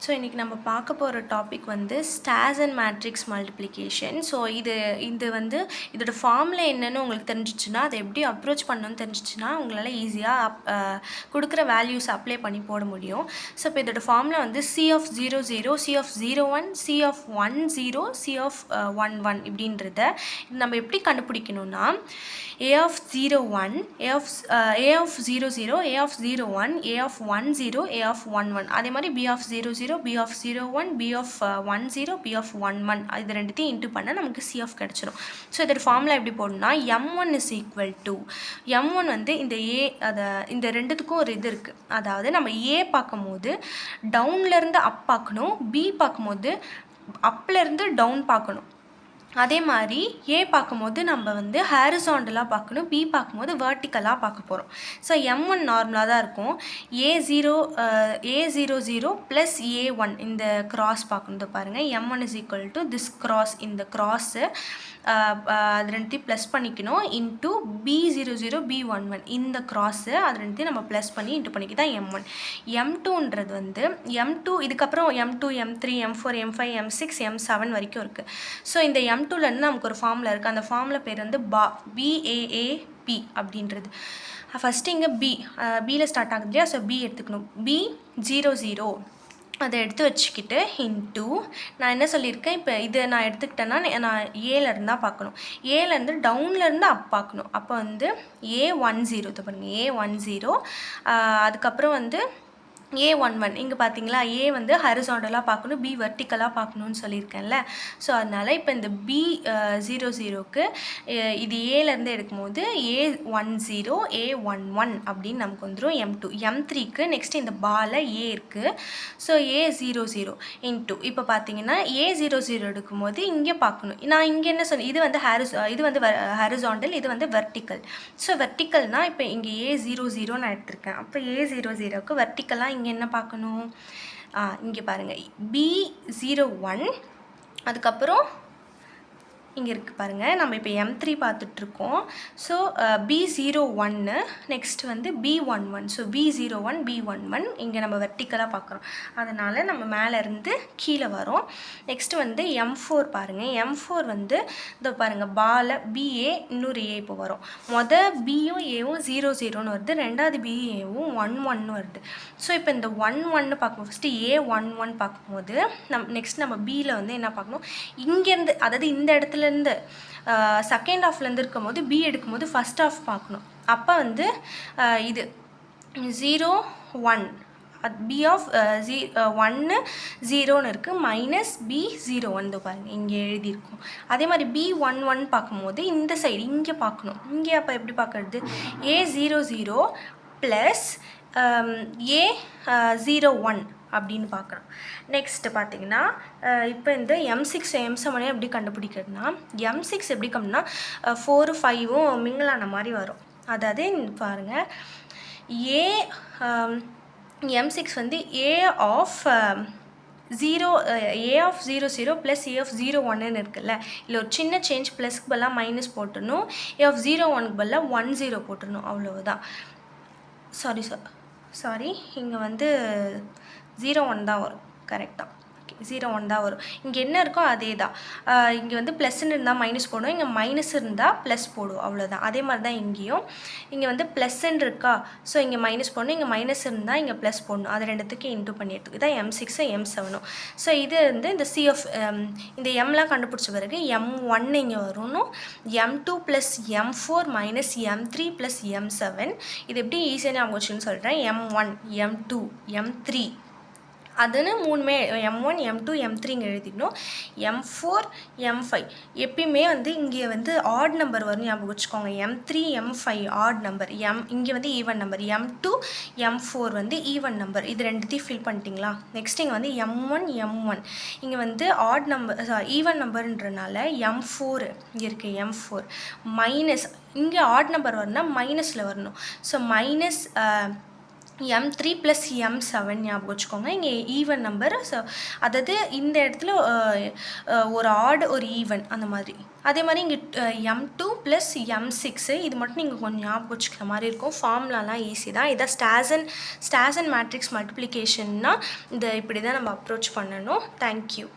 So இன்றைக்கி நம்ம பார்க்க போகிற டாபிக் வந்து stars and matrix multiplication. So இது வந்து இதோட ஃபார்முலா என்னன்னு உங்களுக்கு தெரிஞ்சிச்சுன்னா, அதை எப்படி அப்ரோச் பண்ணணும்னு தெரிஞ்சிச்சுன்னா உங்களால் ஈஸியாக கொடுக்குற வேல்யூஸ் அப்ளை பண்ணி போட முடியும். ஸோ இப்போ இதோட ஃபார்முலா வந்து C of 0 0, C of 01, C of 10, C of 11 இப்படின்றத நம்ம எப்படி கண்டுபிடிக்கணும்னா A of 01, A of 00, A of 01, A of 10, A of 11, அதே மாதிரி B of 00, B of 01, B of 10, B of 11 இது ரெண்டுத்தையும் இன்ட்டு பண்ணால் நமக்கு C of கிடச்சிரும். ஸோ இதோட ஃபார்முலா எப்படி போடணும்னா M1 is equal to M1 வந்து இந்த ரெண்டுத்துக்கும் ஒரு இது இருக்குது. அதாவது நம்ம A பார்க்கும்போது டவுன்லேருந்து அப் பார்க்கணும், B பார்க்கும்போது அப்லேருந்து டவுன் பார்க்கணும். அதே மாதிரி ஏ பார்க்கும்போது நம்ம வந்து ஹாரிசாண்டலாக பார்க்கணும், பி பார்க்கும்போது வெர்டிக்கலாக பார்க்க போகிறோம். ஸோ M1 நார்மலாக தான் இருக்கும். A00 ப்ளஸ் A1 இந்த கிராஸ் பார்க்கணும். பாருங்கள், M1 is equal to this cross, இந்த கிராஸு அது ரெண்டுத்தையும் ப்ளஸ் பண்ணிக்கணும் இன்ட்டு B00 B11 இந்த கிராஸு அது ரெண்டுத்தையும் நம்ம ப்ளஸ் பண்ணி இன்ட்டு பண்ணிக்க தான் M1. M2ன்றது வந்து M2 இதுக்கப்புறம் M2 M3 M4 M5 M6 M7 வரைக்கும் இருக்குது. ஸோ இந்த M2லேருந்து நமக்கு ஒரு ஃபார்முலா இருக்குது. அந்த ஃபார்முலா பேர் வந்து BAAP அப்படின்றது. ஃபஸ்ட்டு இங்கே பியில் ஸ்டார்ட் ஆகுது இல்லையா, ஸோ B எடுத்துக்கணும். B00 அதை எடுத்து வச்சுக்கிட்டு இன்ட்டு நான் என்ன சொல்லியிருக்கேன், இப்போ இதை நான் எடுத்துக்கிட்டேன்னா நான் ஏலேருந்து தான் பார்க்கணும். ஏலேருந்து டவுன்லேருந்து அப் பார்க்கணும். அப்போ வந்து A10 பாருங்கள், A10 அதுக்கப்புறம் வந்து A11 இங்கே பார்த்தீங்களா, A வந்து ஹரிசாண்டலாக பார்க்கணும், B வெர்டிக்கலாக பார்க்கணுன்னு சொல்லியிருக்கேன்ல. ஸோ அதனால் இப்போ இந்த B00க்கு இது ஏலேருந்து எடுக்கும்போது A10 A11 அப்படின்னு நமக்கு வந்துடும். M2 M3க்கு நெக்ஸ்ட் இந்த பால A இருக்குது. ஸோ A00 இன்ட்டு இப்போ பார்த்தீங்கன்னா A00 எடுக்கும்போது இங்கே பார்க்கணும். நான் இங்கே என்ன சொன்னேன், இது வந்து ஹரிசாண்டல், இது வந்து வெர்டிக்கல். ஸோ வெர்டிக்கல்னால் இப்போ இங்கே A00 நான் எடுத்திருக்கேன். அப்போ A00க்கு வெர்டிக்கலாக இங்கே என்ன பார்க்கணும், இங்கே பாருங்கள் B01 அதுக்கப்புறம் இங்கே இருக்குது பாருங்கள், நம்ம இப்போ M3 பார்த்துட்ருக்கோம். ஸோ B01 நெக்ஸ்ட் வந்து B11. ஸோ B01 B11 இங்கே நம்ம வெர்டிக்கலாக பார்க்குறோம், அதனால் நம்ம மேலேருந்து கீழே வரோம். நெக்ஸ்ட்டு வந்து M4 பாருங்கள், M4 வந்து இதோ பாருங்கள் பால BA இன்னொரு A இப்போ வரும். பியும் ஏவும் 00ன்னு வருது, ரெண்டாவது BAவும் 11 வருது. ஸோ இப்போ இந்த 11 பார்க்கும்போது ஃபஸ்ட்டு A11 பார்க்கும்போது நெக்ஸ்ட் நம்ம Bயில் வந்து என்ன பார்க்கணும், இங்கேருந்து அதாவது இந்த இடத்துல இருந்து செகண்ட் ஹாஃப்லேருந்து இருக்கும்போது B எடுக்கும்போது ஃபஸ்ட் ஹாஃப் பார்க்கணும். அப்போ வந்து இது 01 B of 1 0ன்னு இருக்குது, மைனஸ் B01 பாருங்கள் இங்கே எழுதியிருக்கும். அதே மாதிரி B11 பார்க்கும்போது இந்த சைடு இங்கே பார்க்கணும். இங்கே அப்போ எப்படி பார்க்குறது, A00 ப்ளஸ் A01 அப்படின்னு பார்க்குறோம். நெக்ஸ்ட்டு பார்த்தீங்கன்னா இப்போ இந்த M6 M7 எப்படி கண்டுபிடிக்கிறதுனா, M6 எப்படி கம்னா 4 5 மிங்கிளான மாதிரி வரும். அதாவது பாருங்கள் M6 வந்து A of 00 plus A of 01ன்னு இருக்குல்ல, இல்லை ஒரு சின்ன சேஞ்ச் ப்ளஸ்க்கு பதிலாக மைனஸ் போட்டுடணும், A of 01க்கு பதிலாக 10 போட்டுடணும், அவ்வளவுதான். சாரி இங்கே வந்து 01 தான் வரும், கரெக்டாக 01 தான் வரும். இங்கே என்ன இருக்கோ அதே தான். இங்கே வந்து ப்ளஸ்ன்னு இருந்தால் மைனஸ் போடும், இங்கே மைனஸ் இருந்தால் ப்ளஸ் போடும், அவ்வளோதான். அதே மாதிரி தான் இங்கேயும் இங்கே வந்து ப்ளஸ்ன்னு இருக்கா, ஸோ இங்கே மைனஸ் போடணும், இங்கே மைனஸ் இருந்தால் இங்கே ப்ளஸ் போடணும். அது ரெண்டுத்துக்கு இன்ட்டு பண்ணி எடுத்துக்கு தான் M6 M7. ஸோ இது வந்து இந்த C of இந்த எம்லாம் கண்டுபிடிச்ச பிறகு M1 இங்கே வரணும், M2 plus M4 minus M3 plus M7. இது எப்படி ஈஸியாக ஞாபகம் வச்சுன்னு சொல்கிறேன், M1 M2 M3 அதுன்னு மூணுமே M1 M2 M3 இங்கே எழுதிக்கணும். M4 M5 எப்பயுமே வந்து இங்கே வந்து ஆட் நம்பர் வரும், ஞாபகம் வச்சுக்கோங்க. M3 M5 ஆட் நம்பர், இங்கே வந்து ஈவன் நம்பர், M2 M4 வந்து ஈவன் நம்பர். இது ரெண்டுத்தையும் ஃபில் பண்ணிட்டீங்களா. நெக்ஸ்ட் இங்கே வந்து M1 இங்கே வந்து ஆட் நம்பர் ஈவன் நம்பர்ன்றனால M4 இங்கே இருக்குது, M4 மைனஸ் இங்கே ஆட் நம்பர் வரணும்னா மைனஸில் வரணும். So minus M3 plus M7 ஞாபகம் வச்சுக்கோங்க. இங்கே ஈவன் நம்பர், ஸோ அதாவது இந்த இடத்துல ஒரு ஆட் ஒரு ஈவன் அந்த மாதிரி. அதே மாதிரி இங்கே M2 + M6 இது மட்டும் நீங்கள் கொஞ்சம் ஞாபகம் வச்சுக்கிற மாதிரி இருக்கும். ஃபார்முலாலாம் ஈஸி தான். இதான் ஸ்டார்ஸ் அண்ட் மேட்ரிக்ஸ் மல்டிப்ளிகேஷன்னா இப்படி தான் நம்ம அப்ரோச் பண்ணணும். தேங்க்யூ.